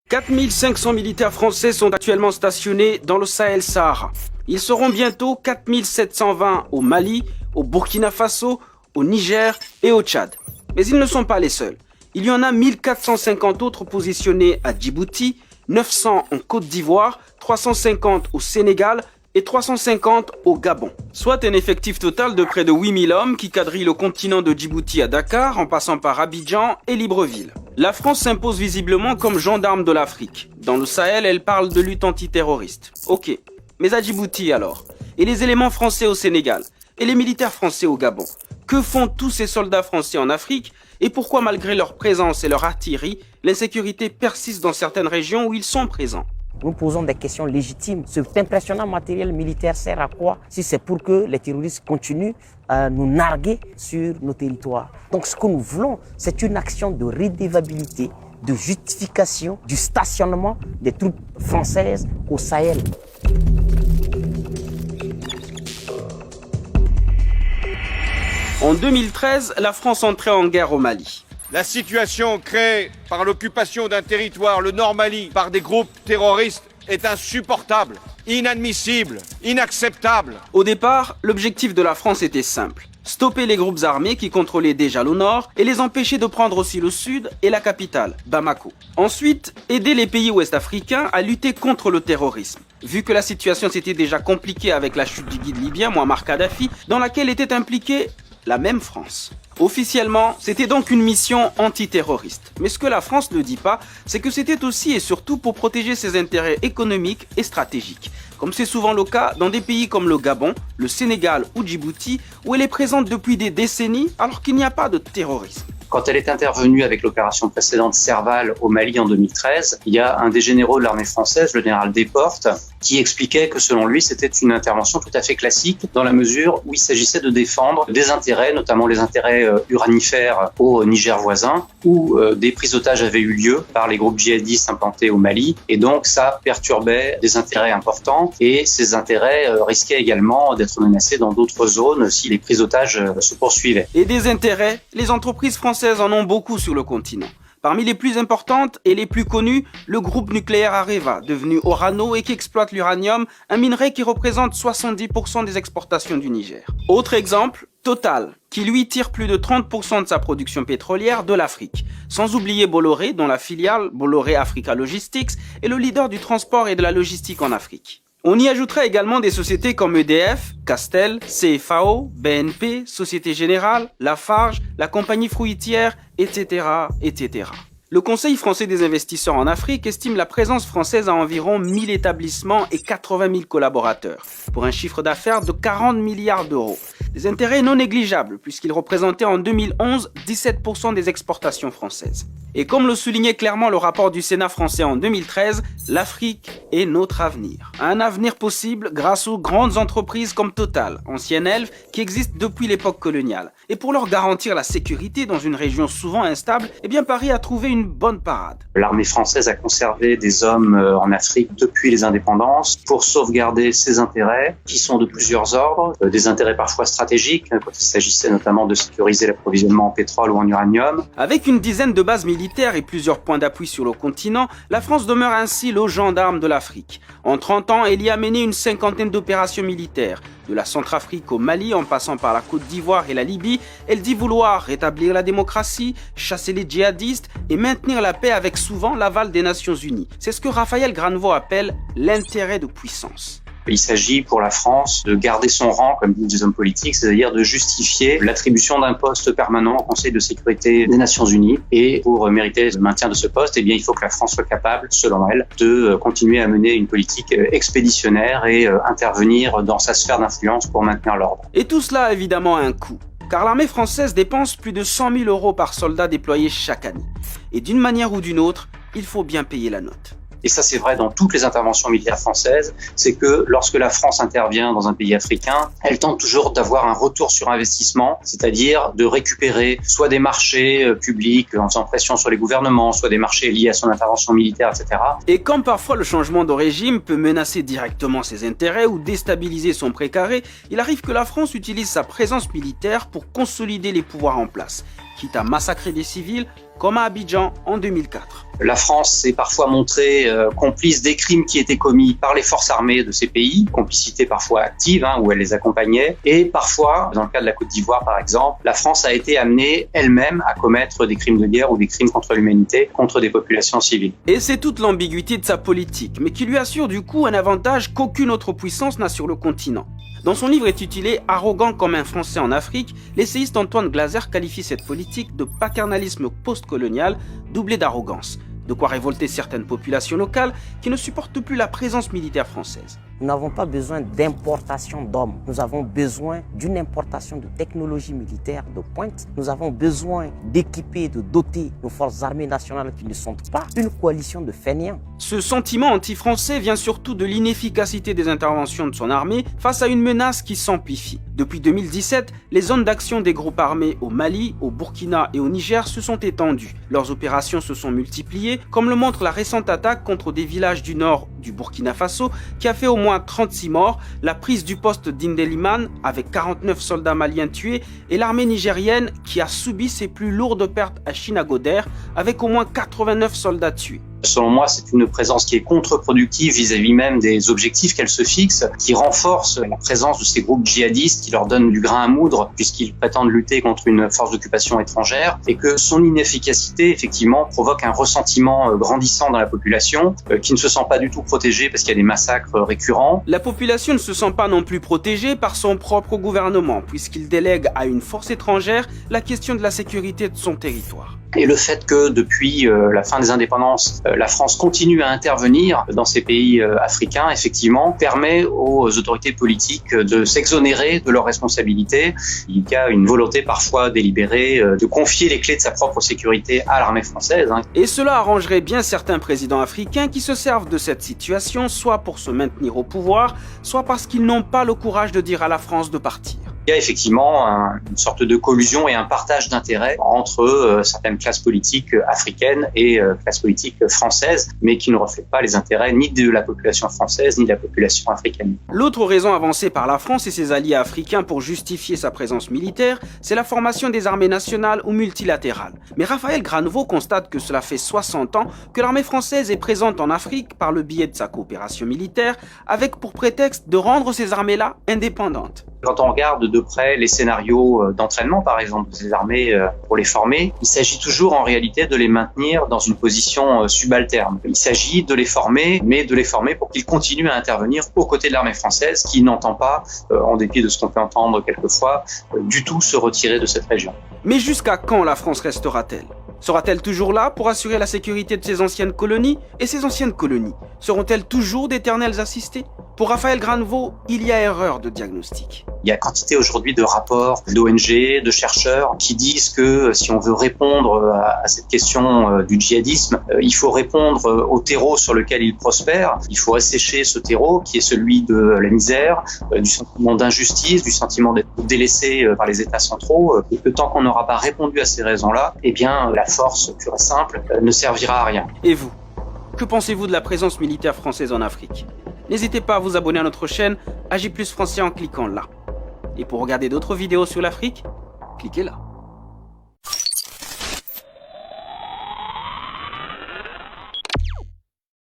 4500 militaires français sont actuellement stationnés dans le Sahel-Sahara. Ils seront bientôt 4720 au Mali, au Burkina Faso, au Niger et au Tchad. Mais ils ne sont pas les seuls. Il y en a 1450 autres positionnés à Djibouti, 900 en Côte d'Ivoire, 350 au Sénégal et 350 au Gabon. Soit un effectif total de près de 8000 hommes qui quadrillent le continent de Djibouti à Dakar en passant par Abidjan et Libreville. La France s'impose visiblement comme gendarme de l'Afrique. Dans le Sahel, elle parle de lutte antiterroriste. Ok, mais à Djibouti alors? Et les éléments français au Sénégal? Et les militaires français au Gabon? Que font tous ces soldats français en Afrique? Et pourquoi, malgré leur présence et leur artillerie, l'insécurité persiste dans certaines régions où ils sont présents? Nous posons des questions légitimes. Cet impressionnant matériel militaire sert à quoi si c'est pour que les terroristes continuent à nous narguer sur nos territoires? Donc ce que nous voulons, c'est une action de redevabilité, de justification du stationnement des troupes françaises au Sahel. En 2013, la France entrait en guerre au Mali. La situation créée par l'occupation d'un territoire, le Nord Mali, par des groupes terroristes est insupportable, inadmissible, inacceptable. Au départ, l'objectif de la France était simple. Stopper les groupes armés qui contrôlaient déjà le nord et les empêcher de prendre aussi le sud et la capitale, Bamako. Ensuite, aider les pays ouest-africains à lutter contre le terrorisme. Vu que la situation s'était déjà compliquée avec la chute du guide libyen Mouammar Kadhafi, dans laquelle était impliquée la même France. Officiellement, c'était donc une mission antiterroriste. Mais ce que la France ne dit pas, c'est que c'était aussi et surtout pour protéger ses intérêts économiques et stratégiques. Comme c'est souvent le cas dans des pays comme le Gabon, le Sénégal ou Djibouti, où elle est présente depuis des décennies alors qu'il n'y a pas de terrorisme. Quand elle est intervenue avec l'opération précédente Serval au Mali en 2013, il y a un des généraux de l'armée française, le général Desportes, qui expliquait que selon lui, c'était une intervention tout à fait classique dans la mesure où il s'agissait de défendre des intérêts, notamment les intérêts uranifères au Niger voisin, où des prises d'otages avaient eu lieu par les groupes djihadistes implantés au Mali. Et donc, ça perturbait des intérêts importants et ces intérêts risquaient également d'être menacés dans d'autres zones si les prises d'otages se poursuivaient. Et des intérêts, les entreprises françaises en ont beaucoup sur le continent. Parmi les plus importantes et les plus connues, le groupe nucléaire Areva, devenu Orano et qui exploite l'uranium, un minerai qui représente 70% des exportations du Niger. Autre exemple, Total, qui lui tire plus de 30% de sa production pétrolière de l'Afrique. Sans oublier Bolloré, dont la filiale Bolloré Africa Logistics est le leader du transport et de la logistique en Afrique. On y ajouterait également des sociétés comme EDF, Castel, CFAO, BNP, Société Générale, Lafarge, la compagnie fruitière, etc., etc. Le Conseil français des investisseurs en Afrique estime la présence française à environ 1000 établissements et 80 000 collaborateurs, pour un chiffre d'affaires de 40 milliards d'euros. Des intérêts non négligeables, puisqu'ils représentaient en 2011 17% des exportations françaises. Et comme le soulignait clairement le rapport du Sénat français en 2013, l'Afrique est notre avenir. Un avenir possible grâce aux grandes entreprises comme Total, ancienne Elf, qui existent depuis l'époque coloniale. Et pour leur garantir la sécurité dans une région souvent instable, eh bien Paris a trouvé une bonne parade. L'armée française a conservé des hommes en Afrique depuis les indépendances pour sauvegarder ses intérêts, qui sont de plusieurs ordres, des intérêts parfois stratégiques, quand il s'agissait notamment de sécuriser l'approvisionnement en pétrole ou en uranium. Avec une dizaine de bases militaires et plusieurs points d'appui sur le continent, la France demeure ainsi le gendarme de l'Afrique. En 30 ans, elle y a mené une cinquantaine d'opérations militaires. De la Centrafrique au Mali, en passant par la Côte d'Ivoire et la Libye, elle dit vouloir rétablir la démocratie, chasser les djihadistes et maintenir la paix avec souvent l'aval des Nations Unies. C'est ce que Raphaël Granvaux appelle l'intérêt de puissance. Il s'agit pour la France de garder son rang, comme disent les hommes politiques, c'est-à-dire de justifier l'attribution d'un poste permanent au Conseil de sécurité des Nations Unies. Et pour mériter le maintien de ce poste, eh bien, il faut que la France soit capable, selon elle, de continuer à mener une politique expéditionnaire et intervenir dans sa sphère d'influence pour maintenir l'ordre. Et tout cela a évidemment un coût. Car l'armée française dépense plus de 100 000 euros par soldat déployé chaque année. Et d'une manière ou d'une autre, il faut bien payer la note. Et ça c'est vrai dans toutes les interventions militaires françaises, c'est que lorsque la France intervient dans un pays africain, elle tente toujours d'avoir un retour sur investissement, c'est-à-dire de récupérer soit des marchés publics en faisant pression sur les gouvernements, soit des marchés liés à son intervention militaire, etc. Et comme parfois le changement de régime peut menacer directement ses intérêts ou déstabiliser son précaré, il arrive que la France utilise sa présence militaire pour consolider les pouvoirs en place, quitte à massacrer des civils comme à Abidjan en 2004. La France s'est parfois montrée complice des crimes qui étaient commis par les forces armées de ces pays, complicité parfois active, où elle les accompagnait. Et parfois, dans le cas de la Côte d'Ivoire par exemple, la France a été amenée elle-même à commettre des crimes de guerre ou des crimes contre l'humanité, contre des populations civiles. Et c'est toute l'ambiguïté de sa politique, mais qui lui assure du coup un avantage qu'aucune autre puissance n'a sur le continent. Dans son livre intitulé « Arrogant comme un Français en Afrique », l'essayiste Antoine Glaser qualifie cette politique de paternalisme postcolonial doublé d'arrogance. De quoi révolter certaines populations locales qui ne supportent plus la présence militaire française. Nous n'avons pas besoin d'importation d'hommes. Nous avons besoin d'une importation de technologies militaires de pointe. Nous avons besoin d'équiper, de doter nos forces armées nationales qui ne sont pas une coalition de fainéants. Ce sentiment anti-français vient surtout de l'inefficacité des interventions de son armée face à une menace qui s'amplifie. Depuis 2017, les zones d'action des groupes armés au Mali, au Burkina et au Niger se sont étendues. Leurs opérations se sont multipliées, comme le montre la récente attaque contre des villages du nord du Burkina Faso qui a fait au moins 36 morts, la prise du poste d'Indeliman avec 49 soldats maliens tués et l'armée nigérienne qui a subi ses plus lourdes pertes à Chinagoder avec au moins 89 soldats tués. Selon moi, c'est une présence qui est contre-productive vis-à-vis même des objectifs qu'elle se fixe, qui renforce la présence de ces groupes djihadistes, qui leur donnent du grain à moudre puisqu'ils prétendent lutter contre une force d'occupation étrangère, et que son inefficacité, effectivement, provoque un ressentiment grandissant dans la population, qui ne se sent pas du tout protégée parce qu'il y a des massacres récurrents. La population ne se sent pas non plus protégée par son propre gouvernement, puisqu'il délègue à une force étrangère la question de la sécurité de son territoire. Et le fait que depuis la fin des indépendances, la France continue à intervenir dans ces pays africains, effectivement, permet aux autorités politiques de s'exonérer de leurs responsabilités. Il y a une volonté parfois délibérée de confier les clés de sa propre sécurité à l'armée française. Et cela arrangerait bien certains présidents africains qui se servent de cette situation, soit pour se maintenir au pouvoir, soit parce qu'ils n'ont pas le courage de dire à la France de partir. Il y a effectivement une sorte de collusion et un partage d'intérêts entre certaines classes politiques africaines et classes politiques françaises, mais qui ne reflètent pas les intérêts ni de la population française ni de la population africaine. L'autre raison avancée par la France et ses alliés africains pour justifier sa présence militaire, c'est la formation des armées nationales ou multilatérales. Mais Raphaël Granvaux constate que cela fait 60 ans que l'armée française est présente en Afrique par le biais de sa coopération militaire, avec pour prétexte de rendre ces armées-là indépendantes. Quand on regarde de près les scénarios d'entraînement, par exemple, de ces armées pour les former, il s'agit toujours en réalité de les maintenir dans une position subalterne. Il s'agit de les former, mais de les former pour qu'ils continuent à intervenir aux côtés de l'armée française qui n'entend pas, en dépit de ce qu'on peut entendre quelquefois, du tout se retirer de cette région. Mais jusqu'à quand la France restera-t-elle ? Sera-t-elle toujours là pour assurer la sécurité de ses anciennes colonies ? Et ces anciennes colonies seront-elles toujours d'éternels assistés ? Pour Raphaël Granvaux, il y a erreur de diagnostic. Il y a quantité aujourd'hui de rapports, d'ONG, de chercheurs qui disent que si on veut répondre à cette question du djihadisme, il faut répondre au terreau sur lequel il prospère. Il faut assécher ce terreau qui est celui de la misère, du sentiment d'injustice, du sentiment d'être délaissé par les États centraux. Et que tant qu'on n'aura pas répondu à ces raisons-là, eh bien la force pure et simple ne servira à rien. Et vous, que pensez-vous de la présence militaire française en Afrique ? N'hésitez pas à vous abonner à notre chaîne AJ+ Français en cliquant là. Et pour regarder d'autres vidéos sur l'Afrique, cliquez là.